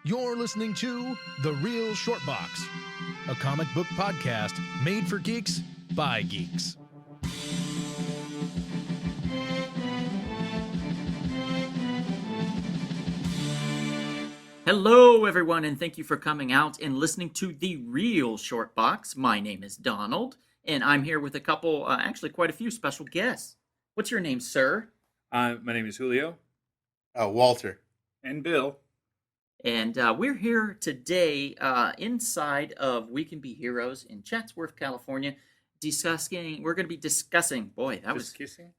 You're listening to The Real Short Box, a comic book podcast made for geeks by geeks. Hello, everyone, and thank you for coming out and listening to The Real Short Box. My name is Donald, and I'm here with a couple, actually quite a few special guests. What's your name, sir? My name is Julio. Walter. And Bill. And we're here today inside of We Can Be Heroes in Chatsworth, California, we're going to be discussing, boy, that was kissing?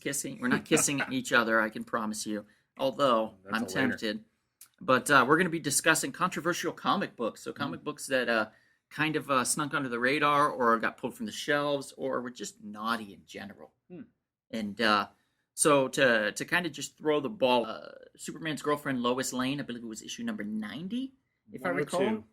Kissing. We're not kissing each other, I can promise you, although That's I'm a later. tempted. But we're going to be discussing controversial comic books. So comic books that kind of snuck under the radar or got pulled from the shelves or were just naughty in general. And so to kind of just throw the ball, Superman's girlfriend Lois Lane, I believe it was issue number 90, if I recall.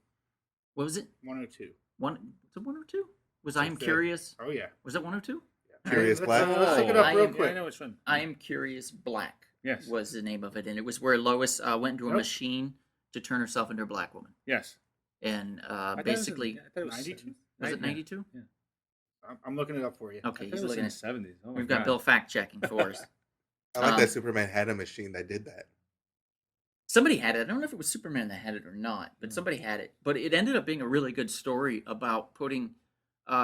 What was it? 102. Was it 102? Was I Am Curious? Oh, yeah. Was that 102? Curious Black? Let's look it up real I quick. am- I know which one. I Am Curious Black. Yes. Was the name of it, and it was where Lois went into a Nope. machine to turn herself into a black woman, Yes. and I thought it was basically, I thought it was 92? 92? Was it 92? Yeah. I'm looking it up for you. Okay, I thought he's it was looking in at. the 70s. Oh, my We've got God. Bill fact checking for us. I like Um, that Superman had a machine that did that. Somebody had it. I don't know if it was Superman that had it or not, but Mm. somebody had it. But it ended up being a really good story about putting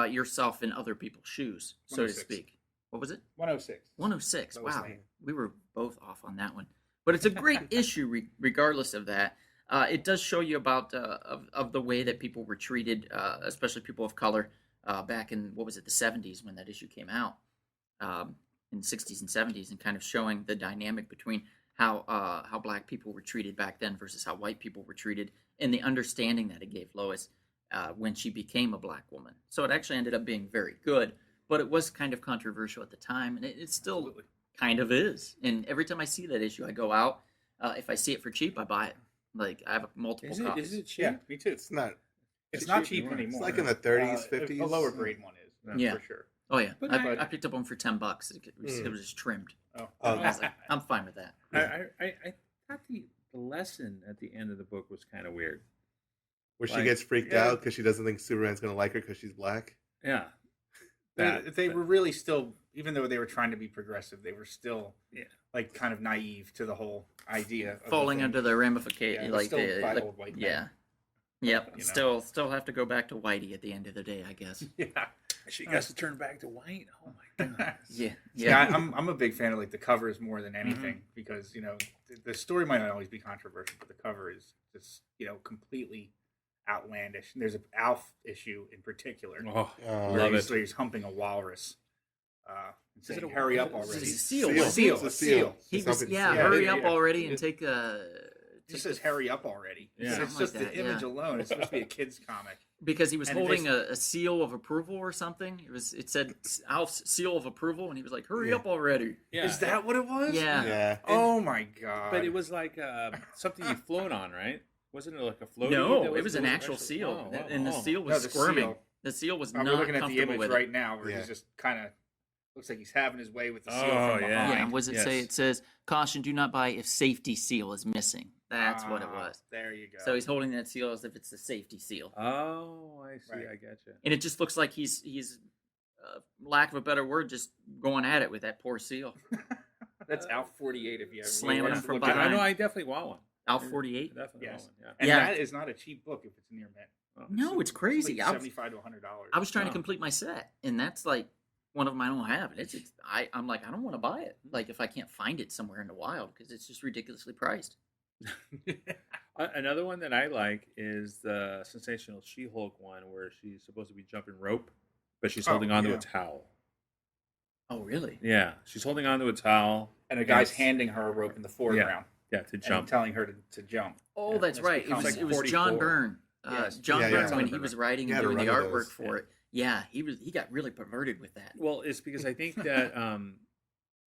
yourself in other people's shoes, so to 106. speak. What was it? 106. 106. Lois Wow. Lane. We were both off on that one. But it's a great issue regardless of that. It does show you about of the way that people were treated, especially people of color, back in, what was it, the 70s when that issue came out, in the 60s and 70s, and kind of showing the dynamic between how black people were treated back then versus how white people were treated, and the understanding that it gave Lois when she became a black woman. So it actually ended up being very good, but it was kind of controversial at the time, and it still Absolutely. kind of is. And every time I see that issue, I go out. If I see it for cheap, I buy it. Like, I have multiple copies. Is it cheap? Yeah, me too. It's not. It's It's not cheap cheap anymore. anymore. It's like in the 30s, A 50s. lower grade one is. Yeah. For sure. Oh yeah, But I picked up one for $10. It was just trimmed. Oh. Oh, I was like, I'm fine with that. I thought the lesson at the end of the book was kind of weird. Where she Like, gets freaked yeah. out because she doesn't think Superman's going to like her because she's black. Yeah. They were really still, even though they were trying to be progressive, they were still Yeah. like kind of naive to the whole idea. Of Falling the thing. under the ramification, Yeah, like still by the old white men. yeah, yep. You know? Still have to go back to Whitey at the end of the day, I guess. Yeah. She gets to turn back to white. Oh, my God. Yeah, Yeah, yeah. I'm a big fan of like the covers more than anything because the story might not always be controversial, but the cover is just completely outlandish. And there's an Alf issue in particular Oh, where love he's, it. where he's humping a walrus. And Is it saying, a- "Hurry up is it a already!" seal? Seal. Seal. It's a A seal. seal. He It's was something- yeah. yeah, Hurry yeah, up yeah. already and It- take It just says "Hurry up already." Yeah. It's Something just like the that, image yeah. alone. It's supposed to be a kid's comic. because he was And it holding is- a seal of approval or something. It said Alf's seal of approval, and he was like, "Hurry Yeah. up already!" Yeah. Is that what it was? Yeah. Yeah. Oh my god! But it was like something you float on, right? Wasn't it like a floaty? No, that it was an that actual seal, Oh, wow. and the Oh. seal No, was the squirming. seal. The seal was I'm not looking at the comfortable image with right it. now where Yeah. he's just kind of looks like he's having his way with the seal Oh, from yeah. behind. Yeah, what does it say? Yes. It says, "Caution: Do not buy if safety seal is missing." That's what it Ah, was. There you go. So he's holding that seal as if it's the safety seal, Oh, I see. Right. I gotcha. and it just looks like he's lack of a better word, just going at it with that poor seal. That's Alf 48 if you ever Slamming really him want to from look at I it. behind. know. I definitely want one. Alf 48. Definitely Yes. want one. And Yeah. that is not a cheap book if it's near mint. Yeah. No, it's crazy. Like $75 to $100. I was trying to Wow. complete my set, and that's like one of them I don't have. And I'm like, I don't want to buy it. Like, if I can't find it somewhere in the wild, because it's just ridiculously priced. Another one that I like is the sensational She-Hulk one, where she's supposed to be jumping rope, but she's Oh, holding onto yeah. a towel. Oh, really? Yeah, she's holding onto a towel. And a guy's it's- handing her a rope in the foreground Yeah, to and jump. telling her to jump. Oh, Yeah, that's it's right. It become was like it was John 44. Byrne. Yes. John Yeah, Byrne yeah. when he was writing He and had a doing the run of artwork those, for yeah. it. Yeah, he got really perverted with that. Well, it's because I think that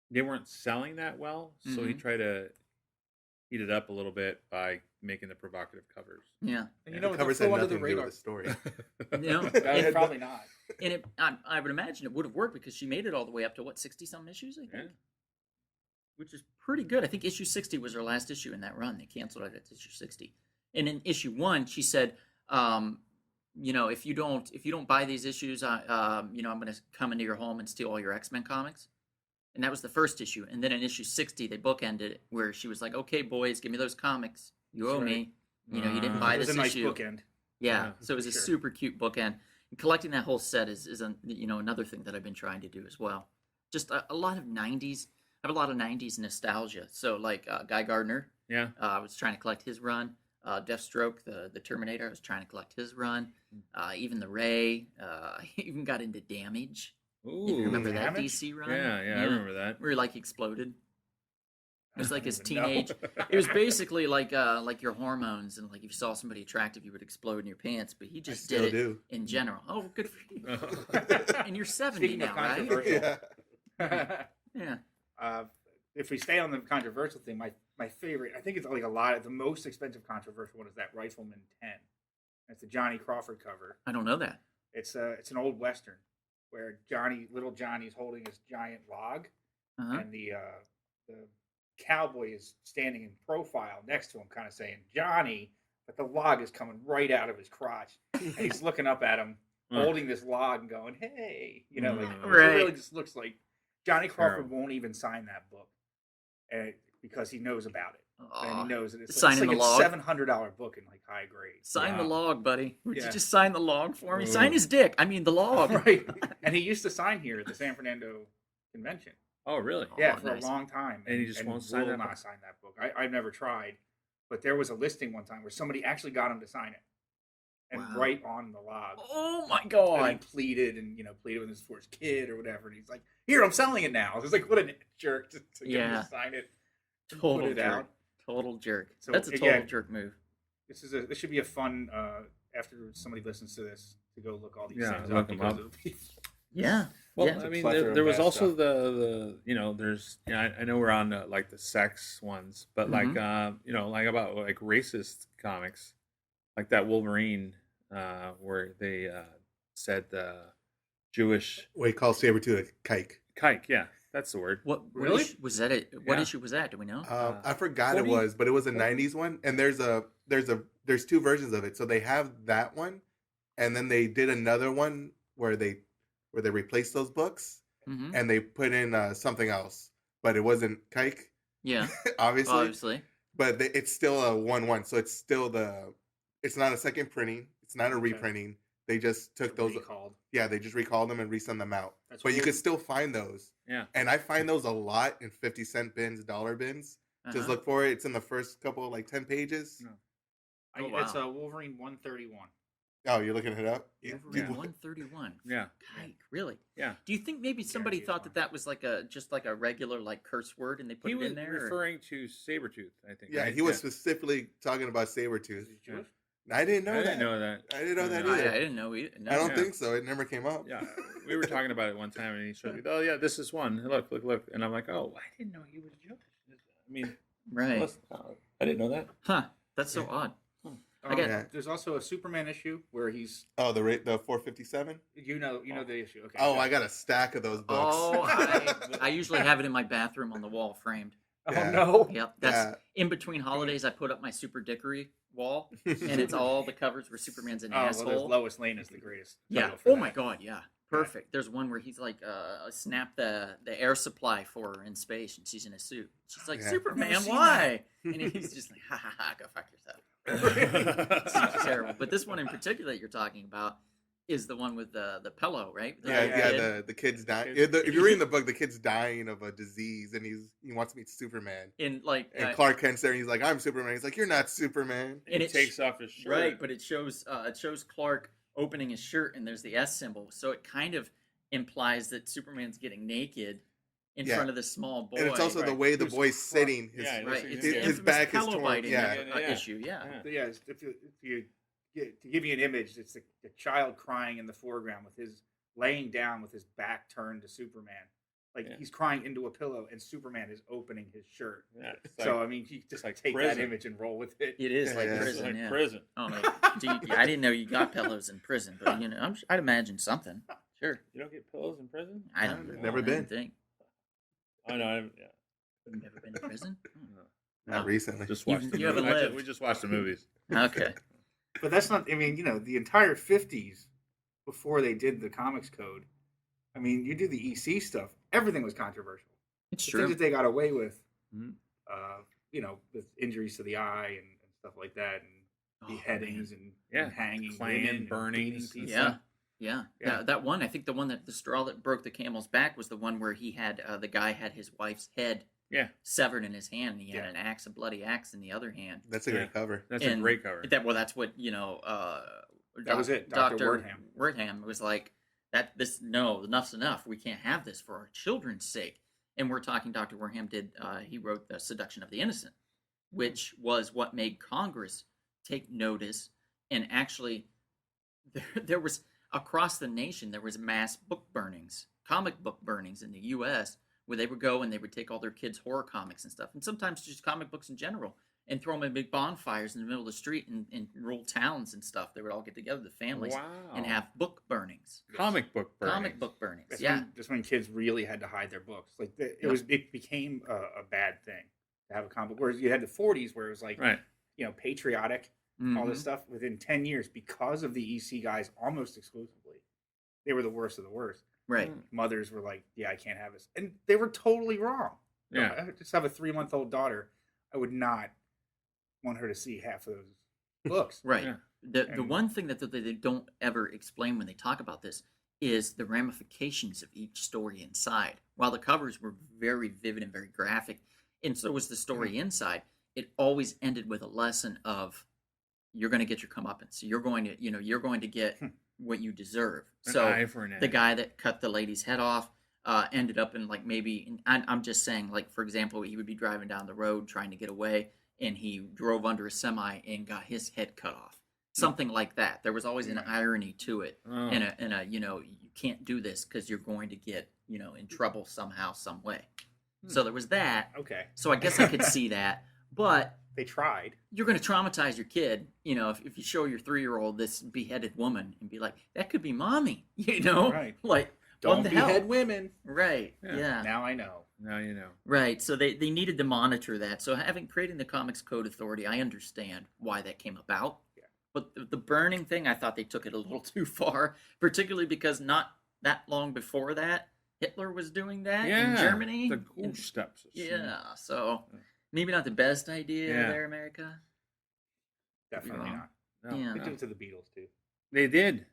they weren't selling that well, so he Mhm. tried to heat it up a little bit by making the provocative covers. Yeah, And Yeah, know The what? covers They'll had flew under nothing the to do with radar. the story. you know, And probably not. and I would imagine it would have worked because she made it all the way up to what 60-some issues, I think, Yeah. which is pretty good. I think issue 60 was her last issue in that run. They canceled it at issue 60, And in issue 1, she said, if you don't buy these issues, I'm going to come into your home and steal all your X-Men comics. And that was the first issue. And then in issue 60, they bookended it where she was like, "Okay, boys, give me those comics. You owe me. You didn't buy It was this a nice issue." bookend. Yeah, so it was a sure. super cute bookend. And collecting that whole set is another thing that I've been trying to do as well. Just a lot of 90s. I have a lot of 90s nostalgia. So like Guy Gardner, Yeah. I was trying to collect his run. Deathstroke, the Terminator, I was trying to collect his run. Even the Ray. I even got into Damage. Ooh. If you remember that Damage? DC run? Yeah, I remember that. Where he like exploded. It was like his I don't even know. teenage. It was basically like your hormones, and like if you saw somebody attractive, you would explode in your pants. But he I just still did it do. in general. Oh, good for you. Oh. And you're 70 Speaking of now, right? controversial. Yeah. Yeah. If we stay on the controversial thing, my favorite, I think it's like a lot of the most expensive controversial one is that Rifleman 10. It's the Johnny Crawford cover. I don't know that. It's an old Western where little Johnny's holding his giant log, Uh-huh. and the cowboy is standing in profile next to him, kind of saying Johnny, but the log is coming right out of his crotch, and he's looking up at him, holding this log and going, "Hey," like it Right. really just looks like Johnny Crawford Terrible. won't even sign that book, because he knows about it. And Aw. he knows it. It's Signing like the a log. $700 book in like high grade. Sign the Wow. log, buddy. Would Yeah. you just sign the log for me? Ooh. Sign his dick. I mean the log. Right. And he used to sign here at the San Fernando convention. Oh, really? Yeah, Oh, for nice. a long time. And he just won't sign will that not book? sign that book. I've never tried, but there was a listing one time where somebody actually got him to sign it, and Wow. write on the log. Oh my And he god. pleaded with this for his kid or whatever, and he's like, "Here, I'm selling it now." I was like, "What a jerk to get him Yeah. to sign it." and Total put it jerk. out. Total jerk. So, That's a total yeah. jerk move. This should be a fun after somebody listens to this to go look all these Yeah, things look up them because up. it'll be Yeah. Well, Yeah. I mean, plethora there, of there was bad also stuff. there's, I know we're on like the sex ones, but like, like about like racist comics, like that Wolverine, where they said Jewish Wait, call Sabretooth a kike. kike. Yeah, that's the word. What Really? issue was that? What Yeah. issue was that? Do we know? I forgot what it do you- was, but it was a what do you- '90s one, and there's two versions of it. So they have that one, and then they did another one where they replaced those books Mm-hmm. and they put in something else, but it wasn't kike, Yeah. obviously. Obviously. But it's still a 1-1, so it's still it's not a second printing, it's not a Okay. reprinting. They just took those, recalled. yeah, they just recalled them and resend them out. That's But you cool. could still find those, Yeah. and I find those a lot in 50-cent bins, dollar bins. Just Uh-huh. look for it. It's in the first couple, like 10 pages. No. Oh, It's wow. a Wolverine 131. Oh, you're looking it up? Wolverine Yeah. 131. Yeah. Kike, really? Yeah. Do you think maybe somebody Guarantee it's thought fine. that was like a regular like curse word and they put He it was in there? or- referring to Sabretooth, I think. Yeah, right? he was specifically talking about Sabretooth. Is he Jewish? I didn't know I that. didn't know that. I didn't know that No, I either. didn't know either. No. I don't Yeah. think so. It never came up. Yeah, we were talking about it one time, and he showed me. Oh, yeah, this is one. Look, and I'm like, oh, I didn't know he was Jewish. I mean, Right. I didn't know that. Huh. That's so odd. I got- Yeah. There's also a Superman issue where he's Oh, the 457. you know the issue. Okay. Oh, good. I got a stack of those books. Oh, I usually have it in my bathroom on the wall framed. Oh Yeah. no. Yep. That's Yeah. in between holidays. I put up my Super Dickory wall, and it's all the covers where Superman's an Oh, well, asshole. there's Lois Lane is the greatest. Yeah. title for Oh that. my god. Yeah. Perfect. There's one where he's like, snap the air supply for her in space, and she's in a suit. She's like, Yeah. Superman, Never seen why? And he's just like, ha ha ha, go fuck yourself. It's terrible. But this one in particular that you're talking about is the one with the pillow, right? The Yeah, little yeah. kid. The kid's dying. Kids. If you're reading the book, the kid's dying of a disease, and he wants to meet Superman. in like And Clark Kent's there, and he's like, "I'm Superman." He's like, "You're not Superman." And he it takes off his shirt. right, but it shows Clark opening his shirt, and there's the S symbol, so it kind of implies that Superman's getting naked in Yeah. front of this small boy. And it's also the right. way the Who's boy's Clark? sitting. His, Yeah, right. his- It's his the infamous back is pillow torn. biting Yeah. issue. Yeah. Yeah, if you to give you an image, it's the child crying in the foreground with his laying down with his back turned to Superman. Like Yeah. he's crying into a pillow, and Superman is opening his shirt. Yeah, it's So like- I mean, you just like take prison. that image and roll with it. It is Yeah, like yeah. it's prison. like Yeah. prison. Oh, like, I didn't know you got pillows in prison, but I'd imagine something. Sure. You don't get pillows in prison? I don't know. Never I been. don't think. Oh no, yeah. You've never been to prison? Hmm. Not No. recently. Just You- watched the you haven't movie. lived. We just watched the movies. Okay. But that's not. I mean, the entire '50s before they did the comics code. I mean, you do the EC stuff. Everything was controversial. It's The true. things that they got away with, Mhm. with injuries to the eye and stuff like that, and Oh, beheadings and Yeah. hanging, Clan women, and burnings beating and people. Yeah. Yeah. Yeah. That one, I think the one that the straw that broke the camel's back was the one where he had the guy had his wife's head Yeah, severed in his hand, and he had Yeah. an axe, a bloody axe in the other hand. That's a great cover. that's And a great cover. That's what That was it, Dr. Wertham was like enough's enough. We can't have this for our children's sake. And we're talking Dr. Wertham did he wrote The Seduction of the Innocent, which was what made Congress take notice, and actually there was across the nation there was mass book burnings, comic book burnings in the US where they would go and they would take all their kids' horror comics and stuff, and sometimes just comic books in general, and throw them in big bonfires in the middle of the street in rural towns and stuff. They would all get together, the families, and have book burnings. comic book burning. Comic book burnings. That's Yeah. when kids really had to hide their books. Like it became a bad thing to have a comic book. Whereas you had the '40s where it was like Right. patriotic, all this stuff. Within 10 years, because of the EC guys, almost exclusively, they were the worst of the worst. Right. Mothers were like, "Yeah, I can't have this," and they were totally wrong. Yeah. I just have a 3-month-old daughter. I would not want her to see half of those books. Right. Yeah. The And- one thing that they don't ever explain when they talk about this is the ramifications of each story inside. While the covers were very vivid and very graphic, and so was the story inside, it always ended with a lesson of you're going to get your comeuppance. You're going to get what you deserve. An So eye for an eye. the guy that cut the lady's head off ended up in like maybe I'm just saying, like, for example, he would be driving down the road trying to get away, and he drove under a semi and got his head cut off, something like that. There was always an irony to it, Oh. and a you can't do this because you're going to get in trouble somehow, some way. So there was that. Okay, So I guess I could see that, but they tried. you're going to traumatize your kid, if you show your 3-year-old this beheaded woman and be like, that could be mommy, Right. like, Don't what the behead hell? women. Right. Yeah. Yeah. Now I know. Now you know. Right. So they needed to monitor that. So creating the Comics Code Authority, I understand why that came about. Yeah. But the burning thing, I thought they took it a little too far, particularly because not that long before that, Hitler was doing that in Germany. The And- cool steps. yeah. So maybe not the best idea Yeah. there, America. Definitely wrong. not. No, Yeah. They no. did it to the Beatles too. They did.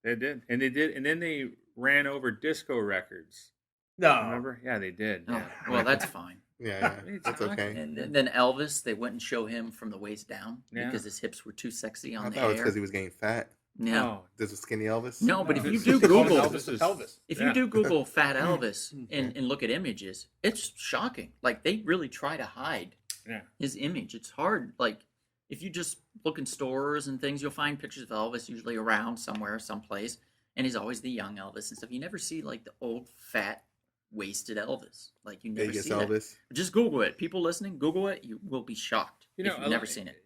And then they ran over disco records. No, Remember? Yeah, they did. Oh, Yeah. well, that's fine. Yeah, It's that's fine. okay. And then Elvis, they wouldn't show him from the waist down Yeah. because his hips were too sexy I on the thought it was air. because he was getting fat. Yeah. Oh, This was skinny Elvis. No, but if No, you this do is- they call it Google, Elvis This is is- Elvis. if Yeah. you do Google Fat Elvis and look at images, it's shocking. Like, they really try to hide yeah. his image. It's hard. Like, if you just look in stores and things, you'll find pictures of Elvis usually around somewhere, someplace, and he's always the young Elvis and stuff. You never see like the old, fat, wasted Elvis. Like, you never Vegas see that. Elvis. Just Google it. People listening, Google it. You will be shocked if you've never seen it.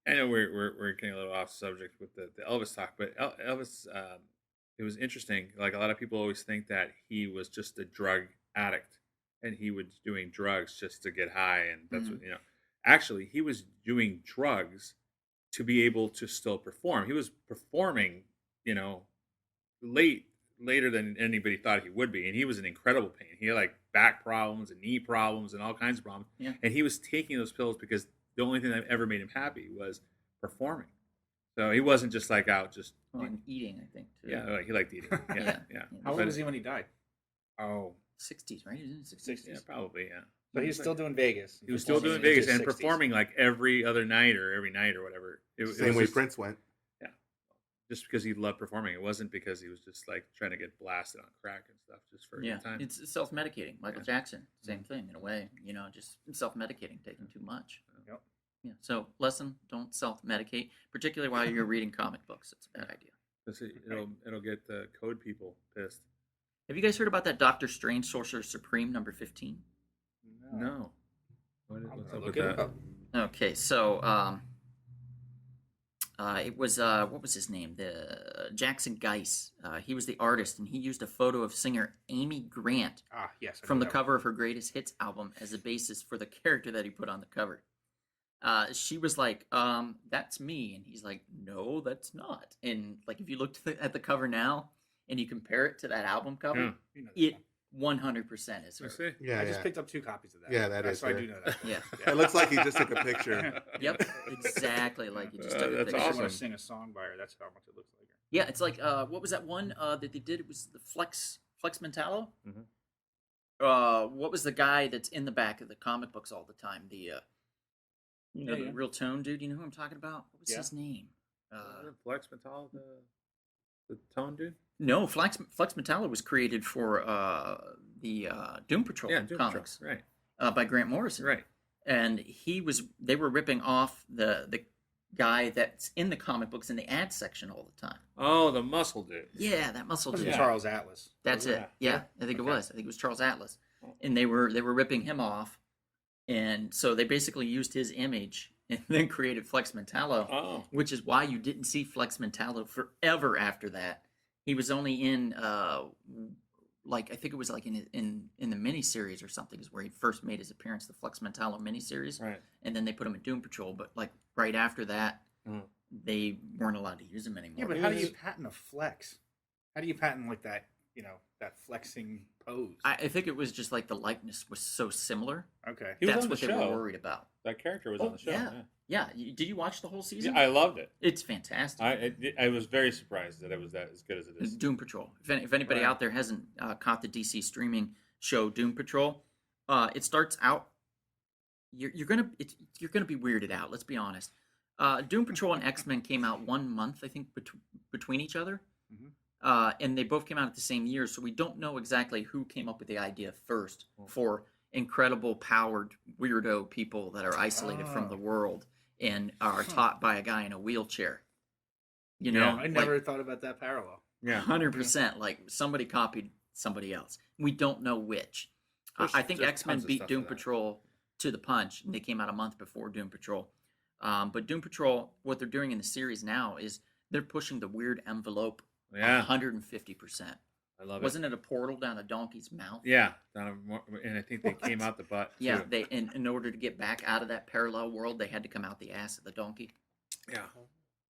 I know we're getting a little off subject with the Elvis talk, but Elvis, it was interesting. Like, a lot of people always think that he was just a drug addict and he was doing drugs just to get high, and that's what Actually, he was doing drugs to be able to still perform. He was performing, later than anybody thought he would be, and he was in incredible pain. He had like back problems and knee problems and all kinds of problems. Yeah. And he was taking those pills because the only thing that ever made him happy was performing. So he wasn't just like out just Oh, and eating, I think, too. yeah, like, he liked eating. Yeah, Yeah. yeah. How old But- was he when he died? Oh, 60s, right? He was in the 60s. 60s. yeah, probably, yeah. So he was still doing Vegas. He was still doing Performing in Vegas his and 60s. performing like every other night or every night or whatever. It Same was way just, Prince went. just because he loved performing. It wasn't because he was just like trying to get blasted on crack and stuff just for a Yeah, good time. it's self-medicating. Michael Yeah. Jackson, same thing in a way. Just self-medicating, taking too much. Yep. Yeah. So, lesson: don't self-medicate, particularly while you're reading comic books. It's a bad idea. It'll get the code people pissed. Have you guys heard about that Doctor Strange Sorcerer Supreme number 15? No. I'm What's gonna up look with it that? up. Okay, so It was what was his name? The Jackson Geiss. He was the artist, and he used a photo of singer Amy Grant Ah, yes. I from know the that cover of her greatest hits album as a basis for the character that he put on the cover. She was like, "That's me," and he's like, "No, that's not." And like, if you look at the cover now and you compare it to that album cover, Yeah. one. You know this it 100% is her. I see. Yeah, I yeah. just picked up 2 copies of that. Yeah, that is So I her. do know that. Yeah. It looks like he just took a picture. Yep, exactly like you just took a That's picture. I want awesome. to sing a song by her. That's how much it looks like her. Yeah, it's like what was that one that they did? It was the Flex Mentallo. Mhm. What was the guy that's in the back of the comic books all the time? The Yeah, the yeah. real tone dude. You know who I'm talking about? What was Yeah. his name? Flex Metal, the tone dude. No, Flex Mentallo was created for the Doom Patrol Yeah, Doom comics Patrol. Right. by Grant Morrison. Right. And they were ripping off the guy that's in the comic books in the ad section all the time. Oh, the muscle dude. Yeah, that muscle Wasn't dude. Yeah. Charles Atlas. That's Was it. it? Yeah, I think it Okay. was. I think it was Charles Atlas, Oh. and they were ripping him off, and so they basically used his image and then created Flex Mentallo, Oh. which is why you didn't see Flex Mentallo forever after that. He was only in like I think it was like in the miniseries or something is where he first made his appearance, the Flex Mentallo miniseries, Right. and then they put him in Doom Patrol. But like right after that, Mhm. they weren't allowed to use him anymore. Yeah, but how do you patent a flex? How do you patent like that? You know, that flexing pose. I think it was just like the likeness was so similar. Okay. He was That's on the what they show. were worried about. That character was Oh, on the show. yeah. Yeah, did you watch the whole season? I loved it. It's fantastic. I was very surprised that it was that as good as it is. Doom Patrol. If anybody Right. out there hasn't caught the DC streaming show Doom Patrol, it starts out. You're gonna be weirded out. Let's be honest. Doom Patrol and X-Men came out 1 month, I think, between each other, Mhm. and they both came out at the same year. So we don't know exactly who came up with the idea first Mm. for incredible powered weirdo people that are isolated from Oh. the world and are Huh. taught by a guy in a wheelchair. You Yeah, know, I never thought about that parallel. Yeah. 100%. Like somebody copied somebody else. We don't know which. There's- I think there's X Men tons of beat stuff Doom for that. Patrol to the punch, and they came out a month before Doom Patrol. But Doom Patrol, what they're doing in the series now is they're pushing the weird envelope Yeah. 150%. I love it. Wasn't it a portal down a donkey's mouth? Yeah. And I think they came out the butt. Yeah, too. they in order to get back out of that parallel world, they had to come out the ass of the donkey. Yeah.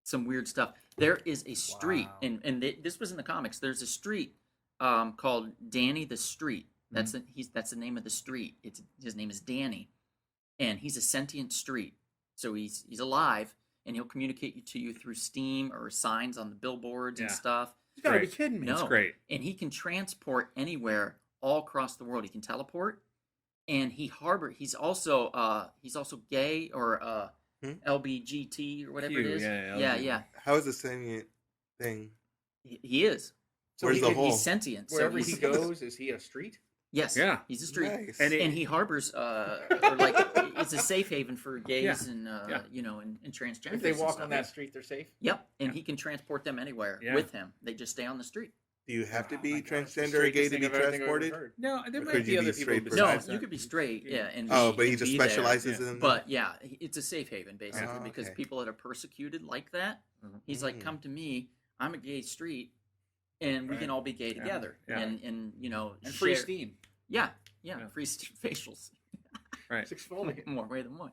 Some weird stuff. There is a street, Wow. and this was in the comics. There's a street called Danny the Street. That's that's the name of the street. His name is Danny, and he's a sentient street. So he's alive, and he'll communicate to you through steam or signs on the billboards and Yeah. stuff. You gotta be Great. kidding me. No. It's great. And he can transport anywhere all across the world. He can teleport, and he's also gay or LBGT or whatever it Q, is. yeah, yeah, LGBT. yeah. How is the sentient thing? He is. So Where's the hole? he's sentient. Wherever so he he's, goes, is he a street? yes, Yeah. he's a street, Nice. And and he harbors or like it's a safe haven for gays Yeah. and Yeah. you know and transgenders. If they and walk stuff. on that street, they're safe. Yep, and Yeah. he can transport them anywhere Yeah. with him. They just stay on the street. Do you have to Oh be my God, it's the transgender or gay straightest to thing be I've ever transported? heard. No, there Or might could be you other be people straight No, besides you that. could be straight, yeah, and Oh, he but he could just be there. specializes Yeah. in. But yeah, it's a safe haven basically Oh, because okay. people that are persecuted like that, Mhm. he's like, Mm. come to me. I'm a gay street, and we Right. can all be gay Yeah. together, Yeah. and you know, And free share- steam. Yeah, Yeah. free facials. Right. Six exfoliate. More way than one.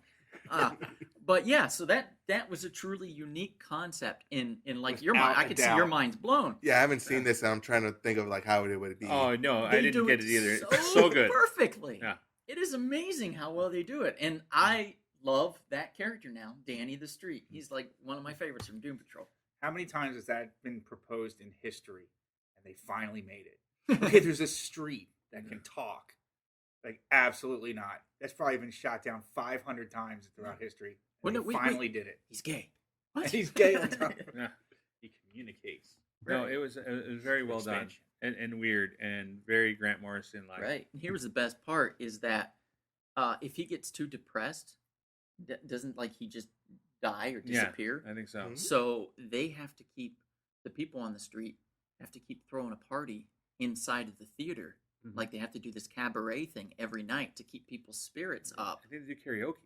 But yeah, so that was a truly unique concept in like your mind. Without I a could see your doubt. mind's blown. Yeah, I haven't seen this, and I'm trying to think of like how it would be. Oh no, I They didn't do get it either. So, It's so good. perfectly. Yeah. It is amazing how well they do it, and I love that character now, Danny the Street. He's like one of my favorites from Doom Patrol. How many times has that been proposed in history, and they finally made it? Okay, there's a street that can talk. Like, absolutely not. That's probably been shot down 500 times throughout history. Well, And no, they wait. finally did it. He's gay. And What? he's gay on top. Yeah. He communicates. No, Right. it was very well Expansion. done and weird and very Grant Morrison like. Right. And here's the best part is that if he gets too depressed, doesn't like he just die or Yeah. disappear? I think so. Mhm. So they have to keep the people on the street have to keep throwing a party inside of the theater. Mhm. Like they have to do this cabaret thing every night to keep people's spirits up. I think they do karaoke.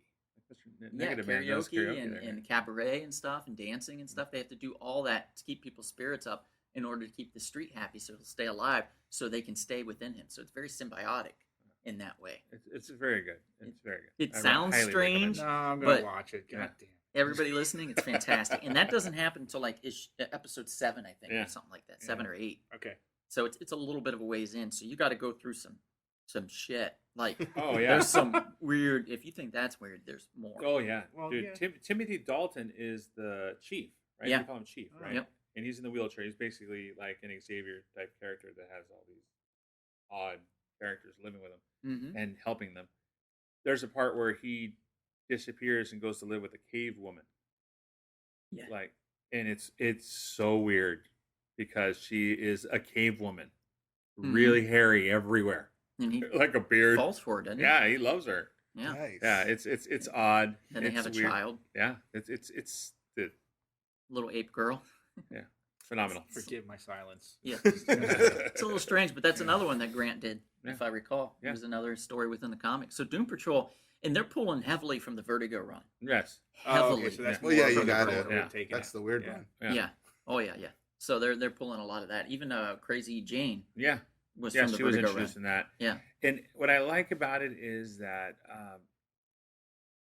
Negative Man does karaoke and, there. and cabaret and stuff and dancing and stuff. They have to do all that to keep people's spirits up in order to keep the street happy so he'll stay alive so they can stay within him. So it's very symbiotic in that way. It's very good. It's very good. It I sounds highly recommend strange. it. No, I'm gonna But- watch it. Yeah. God damn. Everybody listening, it's fantastic. And that doesn't happen until like episode 7, I think, Yeah. or something like that, 7 or 8. Okay. So it's a little bit of a ways in. So you got to go through some shit. Like Oh yeah. there's some weird. If you think that's weird, there's more. Oh yeah, Well, dude. yeah. Timothy Dalton is the chief, right? Yeah. They call him chief, Oh. right? Yep. And he's in the wheelchair. He's basically like an Xavier type character that has all these odd characters living with him Mm-hmm. and helping them. There's a part where he disappears and goes to live with a cave woman. Yeah. Like, and it's so weird because she is a cave woman, Mhm. really hairy everywhere, And he like a beard. falls for it, doesn't he? Yeah, he loves her. Yeah. Nice. Yeah, it's odd. Then they It's have a weird. child, Yeah, it's little ape girl. phenomenal. Forgive my silence. Yeah. It's a little strange, but that's another one that Grant did, Yeah. if I recall. Yeah. It was another story within the comics. So Doom Patrol, and they're pulling heavily from the Vertigo run. Yes. Heavily. Oh, okay, so that's Yeah. Well, yeah, more you from the got Vertigo it. we're Yeah. taking That's it. the weird Yeah. one. Yeah. Oh yeah, yeah. So they're pulling a lot of that. Even Crazy Jane Yeah. was Yeah, from the she was Vertigo introduced run. in that. Yeah. And what I like about it is that,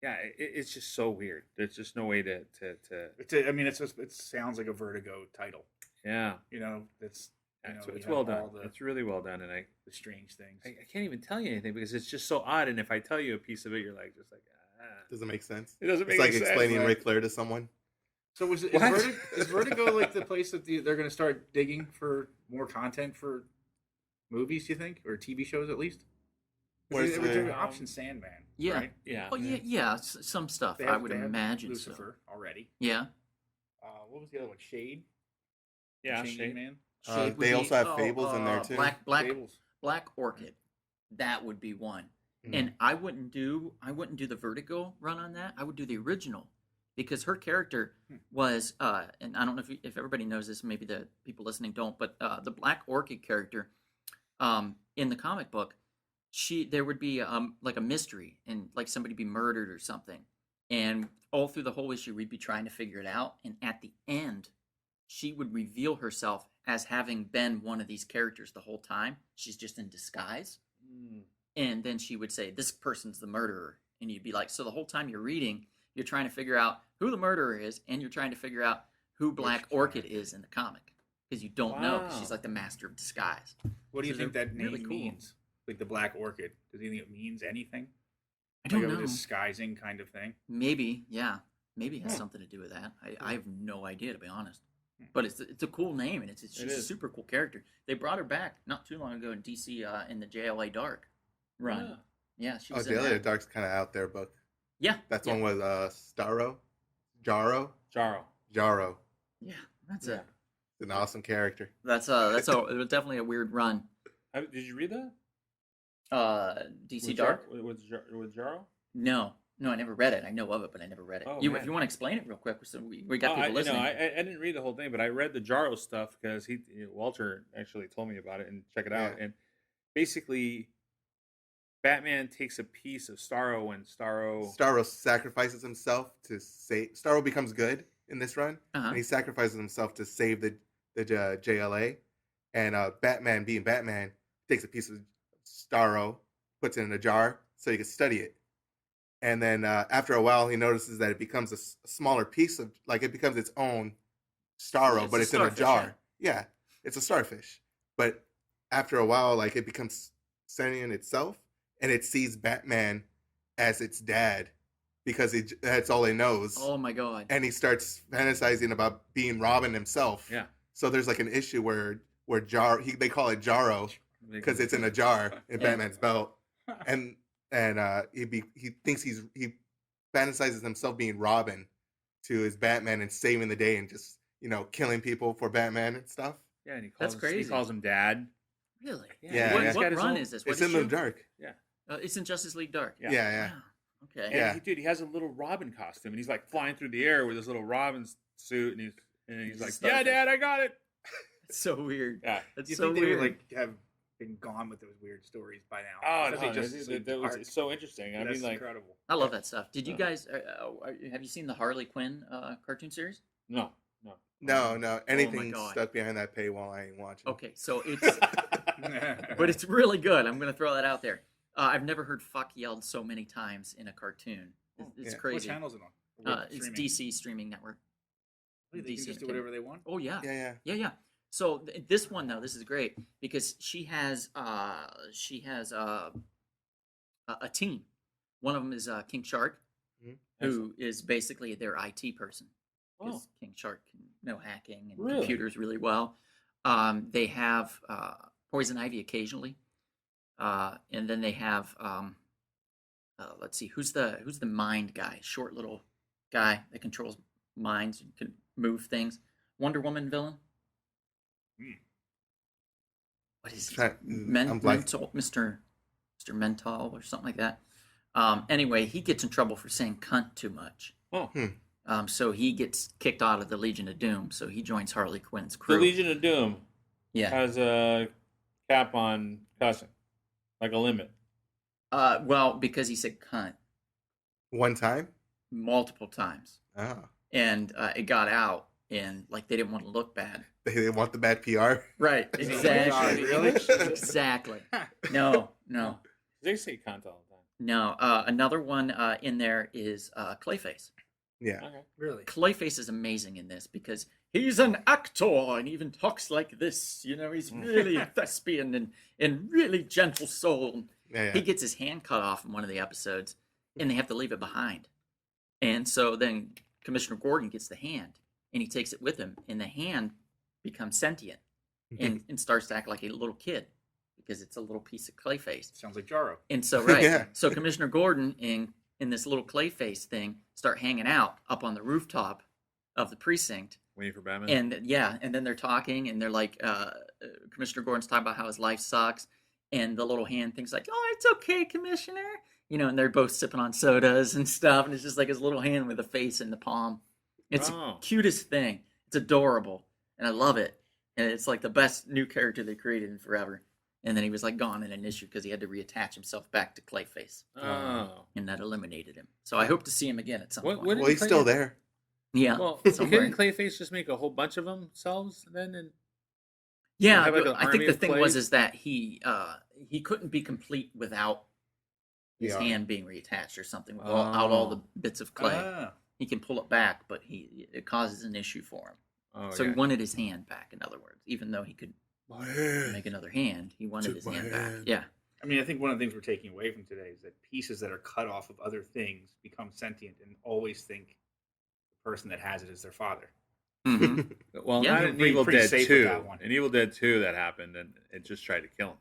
it's just so weird. There's just no way to I mean, it sounds like a Vertigo title. yeah. You know, that's you know, It's you well have all done. the, It's really well done, and the strange things. I can't even tell you anything because it's just so odd. And if I tell you a piece of it, you're like, Doesn't make sense. it doesn't It's make like any sense. explaining right? Ric Flair to someone. So is What? Vertigo like the place that they're going to start digging for more content for movies? You think, or TV shows at least? Where's They were doing the- Option Sandman. Yeah. Right? Yeah. Oh yeah, some stuff. They I have- would they have imagine so. Lucifer already. Yeah. What was the other one? Shade. Yeah. Changing Shade. Man. Shade would They be- also have Fables in there, too. Black Orchid. That would be one. Mhm. And I wouldn't do the Vertigo run on that. I would do the original because her character was and I don't know if everybody knows this, maybe the people listening don't, but the Black Orchid character in the comic book, there would be like a mystery and like somebody be murdered or something. And all through the whole issue we'd be trying to figure it out, and at the end she would reveal herself as having been one of these characters the whole time. She's just in disguise. Mm. And then she would say, "This person's the murderer." And you'd be like, so the whole time you're reading, you're trying to figure out who the murderer is, and you're trying to figure out who Black Orchid is in the comic. Because you don't know, 'cause she's Wow. like the master of disguise. What do you So think they're that name really cool. means? Like the Black Orchid. Does he think it means anything? I don't like know. a disguising kind of thing. Maybe, yeah. Maybe it has Hmm. something to do with that. I have no idea, to be honest. Hmm. But it's a cool name, and she's a is. super cool character. They brought her back not too long ago in DC in the JLA Dark run. Yeah, she Oh, was in Daily that. Dark's kind of out there book. Yeah. That's yeah. one with Jaro. Jaro. Jaro. Yeah, that's Yeah. It's an awesome character. that's it was definitely a weird run. Did you read that? DC With Dark? with Jaro? No, I never read it. I know of it, but I never read it. Oh, If man. you want to explain it real quick, so we got Oh, people listening. I didn't read the whole thing, but I read the Jaro stuff because Walter actually told me about it and check it out. Yeah. And basically, Batman takes a piece of Starro when Starro sacrifices himself to save. Starro becomes good in this run, Uh-huh. and he sacrifices himself to save the JLA. And Batman, being Batman, takes a piece of Starro, puts it in a jar so he can study it. And then after a while, he notices that it becomes a smaller piece of, like, it becomes its own Starro, It's but a it's in a starfish, jar. Yeah, it's a starfish. But after a while, like, it becomes sentient itself, and it sees Batman as its dad because that's all it knows. Oh my god. And he starts fantasizing about being Robin himself. Yeah. So there's like an issue where they call it Jaro because it's in a jar in Yeah. Batman's belt, and he thinks he fantasizes himself being Robin to his Batman and saving the day and just killing people for Batman and stuff. Yeah, and he That's he crazy. calls him Dad. Really? Yeah, What, yeah. what Got his run own- is this? What It's in issue? the dark. It's in Justice League Dark. Yeah. Yeah. Wow. Okay. And Yeah. he has a little Robin costume, and he's like flying through the air with his little Robin suit, and he's He's a like, "Yeah, starfish. Dad, I got it." It's so weird. Yeah, It's You so think they weird. would like have been gone with those weird stories by now. Oh because no, they just seem that was dark. it's so interesting. I That's mean, like, incredible. I love that stuff. Did you Uh, guys have you seen the Harley Quinn cartoon series? no. No, anything God. stuck behind that paywall, I ain't watching. Okay, so it's but it's really good. I'm going to throw that out there. I've never heard "fuck" yelled so many times in a cartoon. It's Yeah. What crazy. channel is it on? What It's streaming? DC streaming network. Really, they can DC just do Entertainment. whatever they want. Oh yeah, Yeah. yeah. So this one though, this is great because she has a team. One of them is King Shark, Mhm. who is basically their IT person. Oh, Because King Shark can know hacking and Really? computers really well. They have Poison Ivy occasionally, and then they have let's see, who's the mind guy? Short little guy that controls minds and can move things. Wonder Woman villain. Hmm. What is Try- it? I'm blanking. Mental, Mr. Mental or something like that. Anyway, he gets in trouble for saying cunt too much. oh. So he gets kicked out of the Legion of Doom. So he joins Harley Quinn's The crew. Legion of Doom Yeah. has a cap on cussing, like a limit. Well, because he said cunt One time? multiple times, Oh. and it got out, and like they didn't want to look bad. They want the bad PR? Right. Oh, Exactly. God, really? Exactly. No. They say cunt all the time. No. Another one in there is Clayface. Yeah. Okay. Really? Clayface is amazing in this because he's an actor and even talks like this. You know, he's really thespian and really gentle soul. Yeah. He gets his hand cut off in one of the episodes, and they have to leave it behind. And so then Commissioner Gordon gets the hand, and he takes it with him, and the hand becomes sentient and starts to act like a little kid because it's a little piece of Clayface. Sounds like Jaro. And so, right. Yeah. So Commissioner Gordon in this little Clayface thing start hanging out up on the rooftop of the precinct. Waiting for Batman. And then they're talking, and they're like, Commissioner Gordon's talking about how his life sucks, and the little hand thing's like, "Oh, it's okay, Commissioner," you know, and they're both sipping on sodas and stuff, and it's just like his little hand with a face in the palm. It's the Oh. cutest thing. It's adorable, and I love it. And it's like the best new character they created in forever. And then he was like gone in an issue because he had to reattach himself back to Clayface, Oh. and that eliminated him. So I hope to see him again at some What- point. what Well, he's still there. Yeah. Well, somewhere. couldn't Clayface just make a whole bunch of themselves then? And Yeah, have, like, but an I think army the of thing clay? was is that he couldn't be complete without his Yeah. hand being reattached or something without all the bits of clay. Ah, He can pull it back, but it causes an issue for him. oh, So he yeah. wanted his hand back. In other words, even though he could My hand. make another hand, he wanted Took his my hand hand. back. Yeah. I mean, I think one of the things we're taking away from today is that pieces that are cut off of other things become sentient and always think the person that has it is their father. hmm Well, Yeah, not you're in pretty- Evil pretty Dead safe with 2. that one. In Evil Dead 2, that happened, and it just tried to kill him.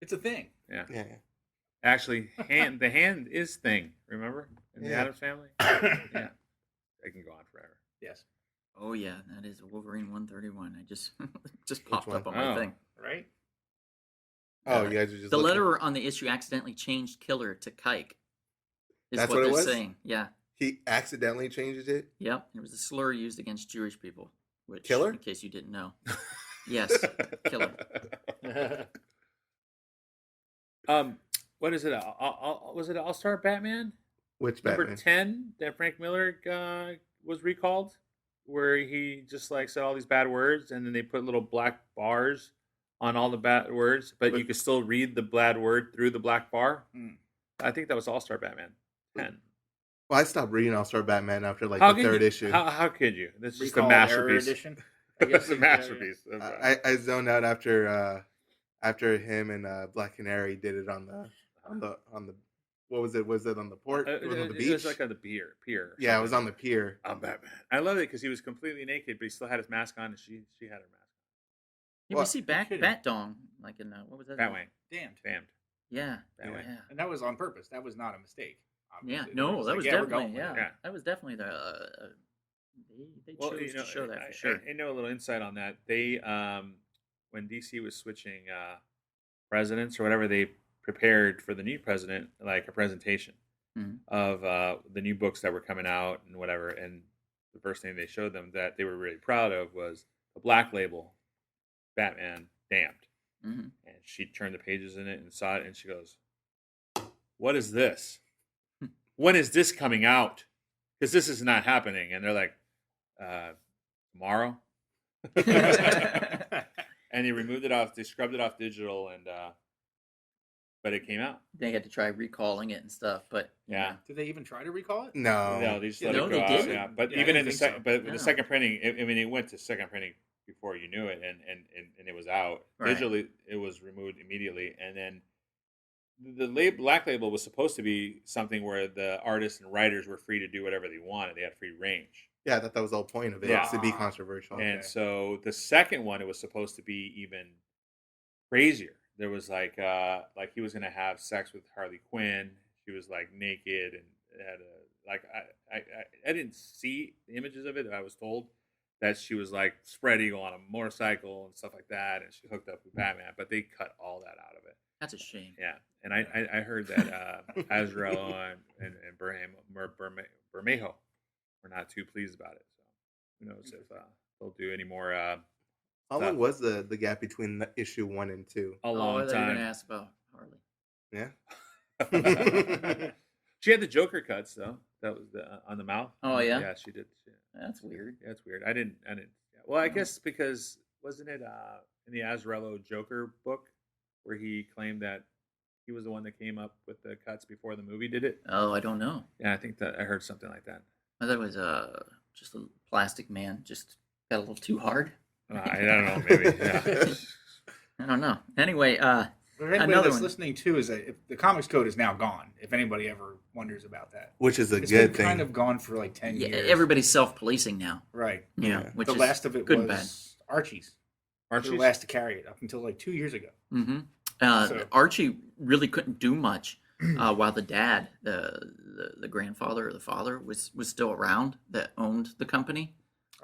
It's a thing. Yeah. Yeah. Actually, the hand is Thing. Remember in the Yeah. Addams Family? Yeah. I can go on forever. Yes. Oh yeah, that is Wolverine 131. I just just popped one? up on my Oh. thing. Right? Oh, you guys are just The looking- letterer on the issue accidentally changed Killer to Kike. Is That's what what it they're was? saying. Yeah. He accidentally changes it? Yep. It was a slur used against Jewish people. Which, Killer? in case you didn't know. Yes. Killer. What is it? Was it All Star Batman? Which Number Batman? 10 that Frank Miller was recalled, where he just like said all these bad words, and then they put little black bars on all the bad words, but you could still read the bad word through the black bar. Hmm. I think that was All Star Batman 10. Well, I stopped reading All Star Batman after like How the could third you, issue. How could you? That's just a Recall Error masterpiece. Edition. It's a Yeah, masterpiece. I zoned out after him and Black Canary did it on the what was it? Was it on the port? It was on the beach. It was like on the pier. Yeah, it was on the pier. I'm Batman. I love it because he was completely naked, but he still had his mask on, and she had her mask Yeah, we Well, see kidding. Bat Dong, like in what was that? on. Batwing. Damned. Damned. Yeah. Batwing. Yeah. And that was on purpose. That was not a mistake. Yeah. obviously. No, It's that like, was yeah, we're definitely going with it. Yeah. That was definitely the they chose to show that for sure. I know a little insight on that. They, when DC was switching presidents or whatever, they prepared for the new president like a presentation Mhm. of the new books that were coming out and whatever. And the first thing they showed them that they were really proud of was the Black Label, Batman Damned. Mhm. And she turned the pages in it and saw it, and she goes, "What is this? When is this coming out? Because this is not happening." And they're like, "Tomorrow." And he removed it off. They scrubbed it off digital, and but it came out. They had to try recalling it and stuff, but Yeah. Did they even try to recall it? No. No, they just Yeah, let no, it go they out. didn't? Yeah, but Yeah, I even in didn't the think so. second, but with No. the second printing, I mean, it went to second printing before you knew it, and it was out Right. digitally. It was removed immediately, and then the black label was supposed to be something where the artists and writers were free to do whatever they wanted. They had free range. Yeah, I thought that was the whole point of it, Yeah. to be controversial. Okay. And so the second one, it was supposed to be even crazier. There was like he was gonna have sex with Harley Quinn. She was like naked and had a like I didn't see the images of it. I was told that she was like spread eagle on a motorcycle and stuff like that, and she hooked up with Batman. But they cut all that out of it. that's a shame. Yeah, and I heard that Azrael and Bermejo were not too pleased about it. So who knows if they'll do any more. How long was the gap between the issue 1 and 2? A Oh, I long thought you were time. gonna ask about Harley. Yeah. She had the Joker cuts though. That was the on the mouth. Oh, yeah? Yeah, she did. That's weird. Yeah, it's weird. I didn't. Yeah. Well, I Oh. guess because wasn't it in the Azarello Joker book where he claimed that he was the one that came up with the cuts before the movie did it? Oh, I don't know. Yeah, I think that I heard something like that. I thought it was just a plastic man just got a little too hard. I don't know. Maybe. Yeah. I don't know. Anyway, But if anybody Another that's one. listening too is that if the comics code is now gone. If anybody ever wonders about that, Which is a it's good been thing. kind of gone for like 10 yeah, years. everybody's self-policing now. Right. You know, Yeah. which The is last of it good was and Archie's. Archie's? The last to carry it up until like 2 years ago. bad. Mm-hmm. So- Archie really couldn't do much while the dad, the grandfather or the father, was still around that owned the company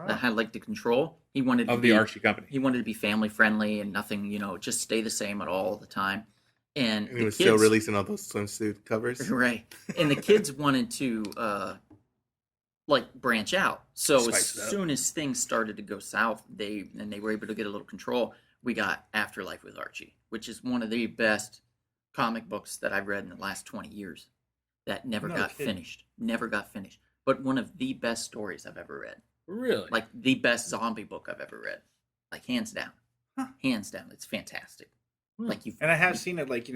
that had like the control. He wanted to Of be the Archie company. he wanted to be family friendly and nothing, just stay the same at all the time. And And the he was still kids- releasing all those swimsuit covers. right. And the kids wanted to like branch out. So Spice it as up. soon as things started to go south, they were able to get a little control. We got Afterlife with Archie, which is one of the best comic books that I've read in the last 20 years. That never No got kidding. finished. Never got finished. But one of the best stories I've ever read. Really? Like the best zombie book I've ever read. Like hands down. Huh. Hands down. It's fantastic. Like you And I have seen it like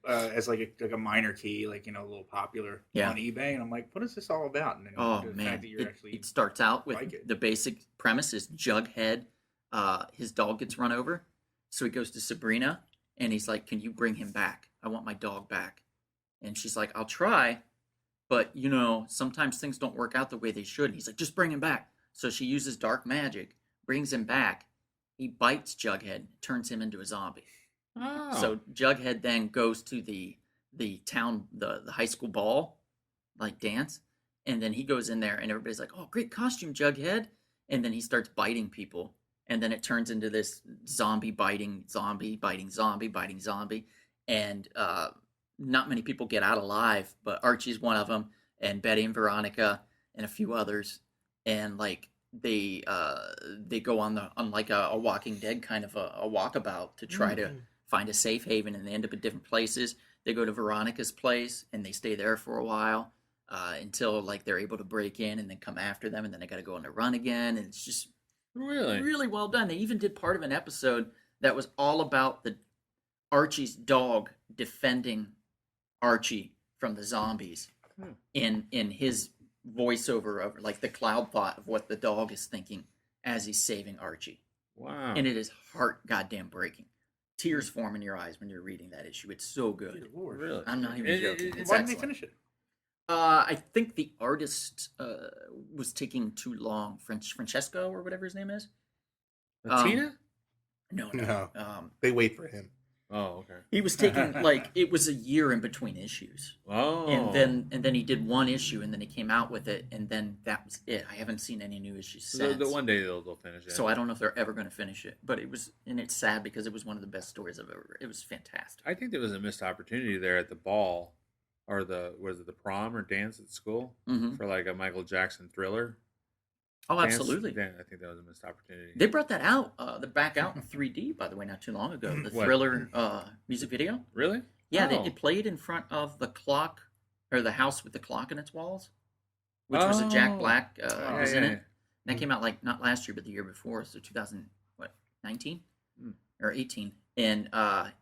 as like a minor key, like a little popular Yeah. on eBay, and I'm like, what is this all about? And then Oh the fact man, that you're it, actually it starts out with like it. the basic premise is Jughead. His dog gets run over, so he goes to Sabrina, and he's like, "Can you bring him back? I want my dog back." And she's like, "I'll try, but sometimes things don't work out the way they should." And he's like, "Just bring him back." So she uses dark magic, brings him back. He bites Jughead, turns him into a zombie. Oh. So Jughead then goes to the town, the high school ball, like dance, and then he goes in there, and everybody's like, "Oh, great costume, Jughead!" And then he starts biting people, and then it turns into this zombie biting zombie, biting zombie, biting zombie, and not many people get out alive, but Archie's one of them, and Betty and Veronica, and a few others, and like they go on like a Walking Dead kind of a walkabout to try to find a safe haven, and they end up at different places. They go to Veronica's place and they stay there for a while until like they're able to break in and then come after them, and then they got to go on a run again. And it's just Really? really well done. They even did part of an episode that was all about the Archie's dog defending Archie from the zombies in his voiceover of like the cloud thought of what the dog is thinking as he's saving Archie. Wow. And it is heart goddamn breaking. Tears form in your eyes when you're reading that issue. It's so good. Dear Lord. Really? I'm not even It- joking. it- It's Why didn't they excellent. finish it? I think the artist was taking too long. Francesco or whatever his name is. Latina? No. No. Um, They wait for him. Oh, okay. he was taking like it was a year in between issues, Oh. and then he did one issue, and then he came out with it, and then that was it. I haven't seen any new issues since. The one day they'll finish it. So I don't know if they're ever going to finish it, but it's sad because it was one of the best stories I've ever. It was fantastic. I think there was a missed opportunity there at the ball, or the prom or dance at school Hmm for like a Michael Jackson Thriller. Oh, dance. absolutely. I think that was a missed opportunity. They brought that out. They're back out in 3D, by the way, not too long ago. The What? Thriller music video. Really? Yeah, Oh. it played in front of the clock, or the house with the clock in its walls, which was a Jack Oh. Black Yeah, was in yeah, it. That came out like not last year, but the year before, so 2019 Hmm. or 18, and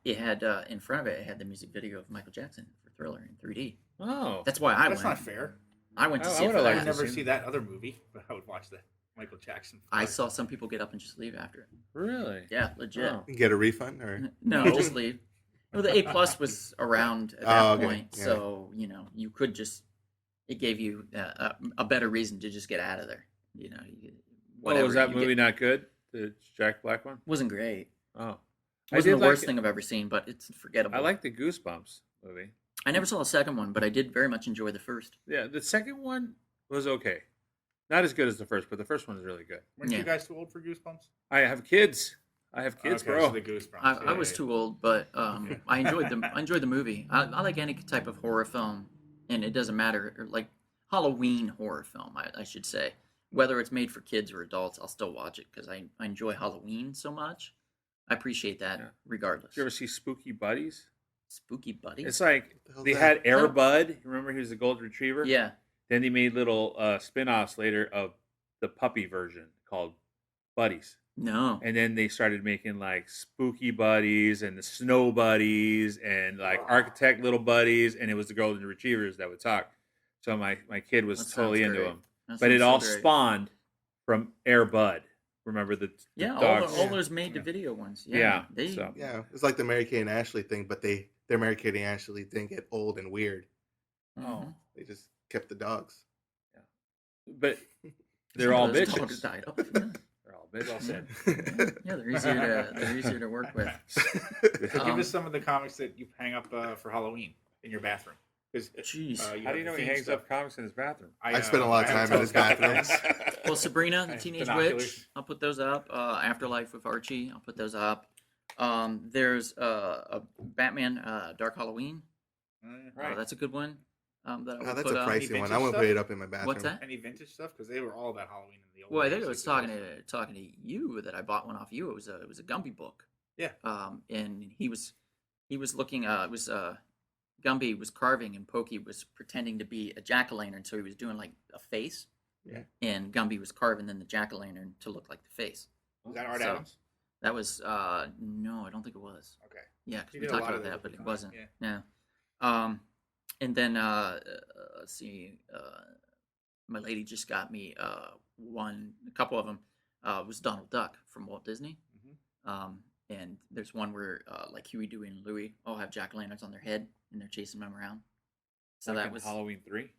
it had in front of it, it had the music video of Michael Jackson for Thriller in 3D. Oh. That's why I That's went. not fair. I went to I see it would've for liked I that. would to never see see that other movie, but I would watch the Michael Jackson. I saw some people get up and just leave after it. Really? Yeah, legit. Oh. You get a refund or No, No. just leave. Well, the A plus was around at Oh, that okay, point, yeah. so you could just. It gave you a better reason to just get out of there. Whatever. Was that you movie get- not good? The Jack Black one? wasn't great. Oh. It wasn't the like worst it. thing I've ever seen, but it's forgettable. I like the Goosebumps movie. I never saw the second one, but I did very much enjoy the first. Yeah, the second one was okay. Not as good as the first, but the first one is really good. Weren't Yeah. you guys too old for Goosebumps? I have kids. Okay, So bro. the Goosebumps. I was yeah. too old, but I enjoyed the movie. I like any type of horror film, and it doesn't matter, or like Halloween horror film, I should say. Whether it's made for kids or adults, I'll still watch it because I enjoy Halloween so much. I appreciate that Yeah. regardless. Did you ever see Spooky Buddies? Spooky Buddy? It's like the hell's they that? had Air No. Bud. Remember he was a golden retriever? Yeah. Then they made little spin-offs later of the puppy version called Buddies. No. And then they started making like Spooky Buddies and the Snow Buddies and like Architect Little Buddies, and it was the golden retrievers that would talk. So my kid was That sounds totally into great. them. That But it sounds all so great. spawned from Air Bud. Remember the Yeah, all, dogs? all those made to video ones. Yeah. Yeah, They, so- Yeah, it's like the Mary Kay and Ashley thing, but their Mary Kay and Ashley didn't get old and weird. Mhm. They just kept the dogs. But they're all Those dogs bitches. died off. Yeah. They're all bitches. Well said. Yeah, they're easier to work with. Give Um, us some of the comics that you hang up for Halloween in your bathroom. Because Jeez. How do you have know the he theme hangs stuff. up comics in his bathroom? I spend a lot of I have time in his telescopic Well, Sabrina, I the have Teenage binoculars. Witch, I'll put those up. Afterlife with Archie, I'll put those up. There's a Batman Dark Halloween. Right. That's a good one. That I Oh, would that's put a up. pricey one. I vintage wouldn't put stuff? it up in my bathroom. What's that? Any vintage stuff? Because they were all about Halloween in the old Well, I days. think I was like talking to you that I bought one off you. It was a Gumby book. Yeah. And he was looking. It was Gumby was carving, and Pokey was pretending to be a jack-o'-lantern, so he was doing like a face. Yeah. And Gumby was carving then the jack-o'-lantern to look like the face. Was that Art So- Adams? That was no, I don't think it was. Okay. Yeah, because He we did a talked lot about of that, those but with it Con, wasn't. yeah. Yeah. And then let's see, my lady just got me a couple of them. Was Donald Duck from Walt Disney. Mhm. And there's one where like Huey, Dewey, and Louie all have jack-o'-lanterns on their head, and they're chasing them around. So Like that in was Halloween 3.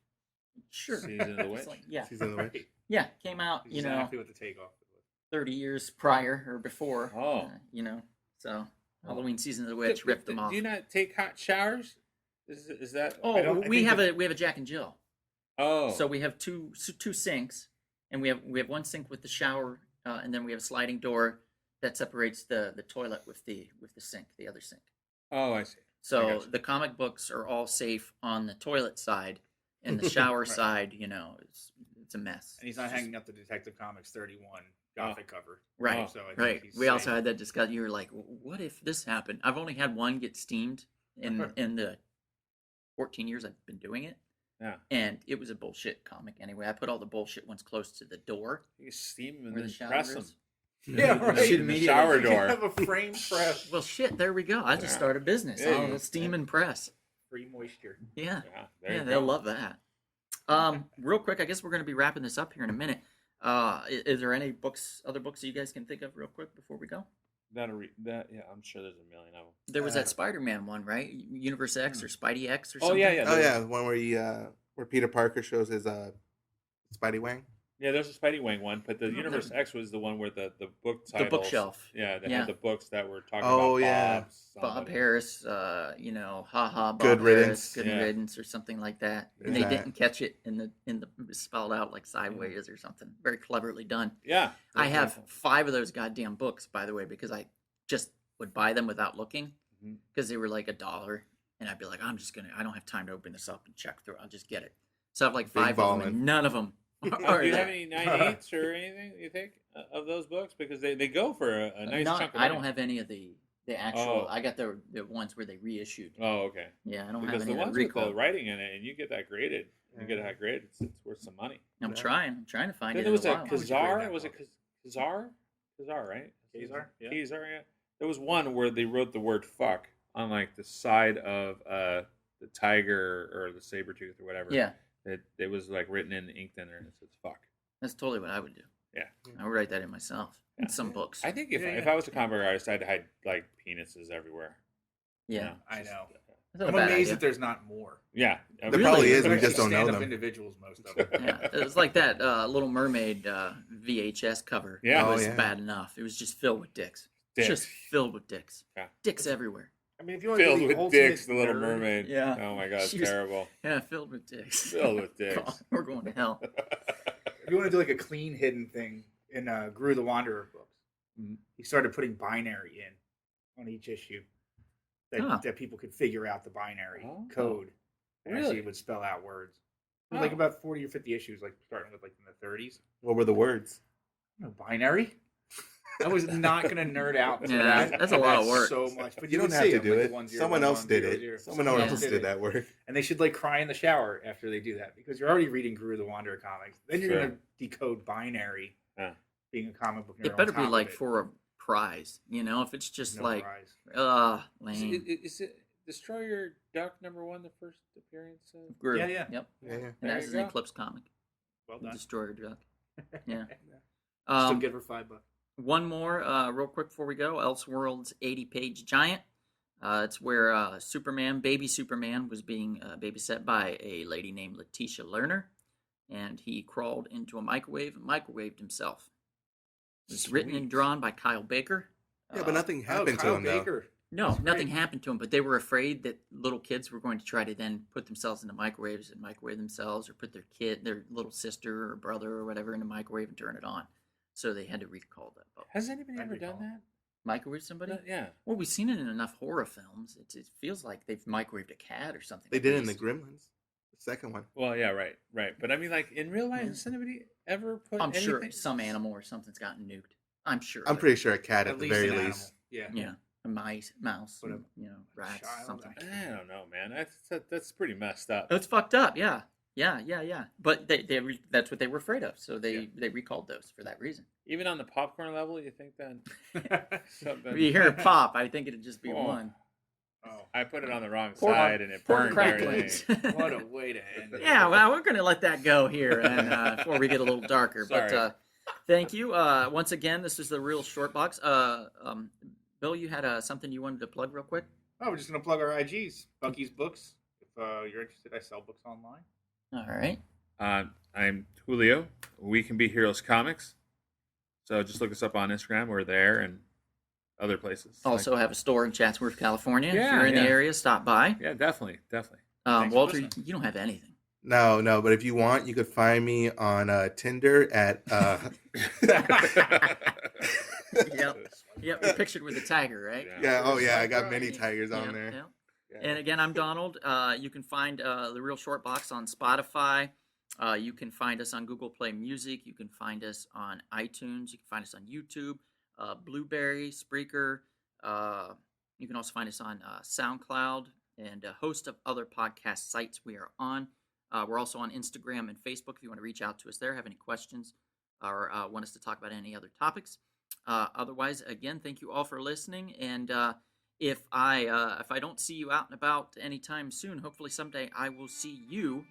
sure. Season of the It's Witch. like- yeah, Season of the Witch. Right. yeah, came out Exactly what the takeoff was. 30 years prior or before. Oh. So Halloween Season of the Witch ripped them off. Do you not take hot showers? Is that? Oh, I don't- I we think have that- a Jack and Jill. Oh. So we have two sinks, and we have one sink with the shower, and then we have a sliding door that separates the toilet with the sink, the other sink. Oh, I see. So gotcha. the comic books are all safe on the toilet side, and the shower Right. side, it's a mess. And he's not It's just- hanging up the Detective Comics 31 Gothic cover. Right, So I think right. he's We also safe. had that discussion. You were like, "What if this happened?" I've only had one get steamed in the 14 years I've been doing it. Yeah. And it was a bullshit comic anyway. I put all the bullshit ones close to the door You steam them and where the then shower press them. is. Yeah, right. Shoot In the immediately. shower You can door. have a frame press. Well, shit, there we go. I just Yeah. started a business. Yeah, I'll you- steam and press. Free moisture. Yeah. Yeah, there Yeah, you they'll go. love that. Real quick, I guess we're going to be wrapping this up here in a minute. Is there any other books that you guys can think of real quick before we go? Yeah, I'm sure there's a million of them. There was that Spider-Man one, right? Universe X or Spidey X or Oh, something? yeah, yeah. Oh yeah, the one where Peter Parker shows his Spidey Wang. Yeah, there's a Spidey Wang one, but the Oh, Universe there- X was the one where the book The titles. bookshelf. Yeah, they Yeah. had the books that were talking Oh, about yeah. Bob Bob Harris, Ha Ha, Bob Good Harris, riddance. Good Yeah. riddance, or something like that. And they Exact- didn't catch it in the it was spelled out like sideways or something. Very cleverly done. Yeah. I have 5 of those goddamn books, by the way, because I just would buy them without looking Mhm. because they were like $1, and I'd be like, I don't have time to open this up and check through. I'll just get it. So I have like Big 5 of them, ballin'. and none of them Do Or you that- have any 9/8s or anything you think of those books? Because they go for a nice Not- chunk of I money. don't have any of the actual. Oh. I got the ones where they reissued. Oh, okay. Yeah, I don't Because have the any of ones the with the Rico. writing in it, and you get that graded, it's worth some money. I'm trying to find Then it. there was in a a while. would you grade Kazar. that Was it book? Kazar? Kazar, right? Kazar, yeah. Kazar, yeah. There was one where they wrote the word "fuck" on like the side of the tiger or the saber tooth or whatever. Yeah, It was like written in inked in there, and it says "fuck." that's totally what I would do. Yeah. I would write that in myself. In some books. I think if Yeah, if yeah. I was a comic book artist, I'd hide like penises everywhere. Yeah, You know, I just- know. that's not I'm a bad amazed idea. that there's not more. Yeah, There Really? probably is. They're We just don't know stand-up them. individuals, most of them. Yeah, it was like that Little Mermaid VHS cover. Yeah. It Oh, was yeah. bad enough. It was just filled with dicks. Dicks. Just filled with dicks. Yeah. Dicks everywhere. I mean, if you want to filled be the with ultimate dicks. The Little nerd, Mermaid. Yeah. Oh my god, it's She was- terrible. Yeah, filled with dicks. Filled with dicks. God, we're going to hell. If you want to do like a clean hidden thing in Gru the Wanderer books, Mhm. he started putting binary in on each issue that, Huh. that people could figure out the binary Oh. code. And Really? actually would spell out words. It was Oh. like about 40 or 50 issues, like starting with like in the 30s. What were the words? No, binary? I was not going to nerd out. to Yeah, that. that's a lot of work. So much. But You don't would have see to them, do like the it. 1, 0, Someone 1, else 1, did 0, it. 0. Someone else else did that work. And they should like cry in the shower after they do that because you're already reading Gru the Wanderer comics. Then you're Sure. going to decode binary Yeah. being a comic book nerd. It better on be top like of it. for a prize, you know? If it's just No like, prize. lame. Is it Destroyer Duck #1 the first appearance? Gru. Yeah, yeah. Yep. Yeah, yeah. And There that's you an go. Eclipse comic. Well done. Destroyer Duck. Yeah. Still Um, good for $5. One more, real quick before we go. Elseworlds 80-page giant. It's where Superman, baby Superman, was being babysat by a lady named Letitia Lerner, and he crawled into a microwave and microwaved himself. It was written and Sweet. drawn by Kyle Baker. Yeah, but nothing happened to Kyle him though. Baker. No, That's nothing great. happened to him, but they were afraid that little kids were going to try to then put themselves into microwaves and microwave themselves, or put their little sister or brother or whatever in a microwave and turn it on. So they had to recall that book. Has anybody I ever done recall. that? Microwave somebody? Yeah. Well, we've seen it in enough horror films. It feels like they've microwaved a cat or something. They at did it in the least. Gremlins, the second one. Well, yeah, right. But I mean, like in real life, Yeah. has anybody ever put? I'm sure anything- some animal or something's gotten nuked. I'm sure. I'm of it. pretty sure a cat at At the least very an least. animal. Yeah. Yeah, a mouse, But a- rats, child, something. I don't know, man. That's pretty messed up. It's fucked up. Yeah. But that's what they were afraid of, so they recalled those for that reason. Even on the popcorn level, you think that something? If you hear it pop, I think it'd just be Oh. one. Oh, I put it on the wrong Pork- side and it Pork burned cracklings. everything. what a way to end it. Yeah, well, we're going to let that go here and before we get a little darker. But Sorry. thank you. Once again, this is the Real Short Box. Bill, you had something you wanted to plug real quick? Oh, we're just going to plug our IGs. Bucky's Books. If you're interested, I sell books online. All right. I'm Julio. We Can Be Heroes Comics. So just look us up on Instagram. We're there and other places. Also have a store in Chatsworth, California. If Yeah, you're in the yeah. area, stop by. Yeah, definitely. Thanks for Walter, listening. you don't have anything. No, but if you want, you could find me on Tinder at. Yep, you're pictured with a tiger, right? Yeah. Oh yeah, I got Right. many tigers on Yep, there. yep. Yeah. And again, I'm Donald. You can find the Real Short Box on Spotify. You can find us on Google Play Music. You can find us on iTunes. You can find us on YouTube, Blueberry, Spreaker. You can also find us on SoundCloud and a host of other podcast sites we are on. We're also on Instagram and Facebook if you want to reach out to us there, have any questions, or want us to talk about any other topics. Otherwise, again, thank you all for listening. And if I don't see you out and about anytime soon, hopefully someday I will see you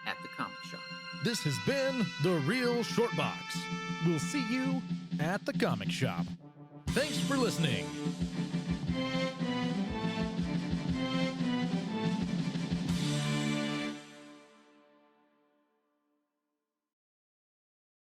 at the comic shop. This has been The Real Short Box. We'll see you at the comic shop. Thanks for listening.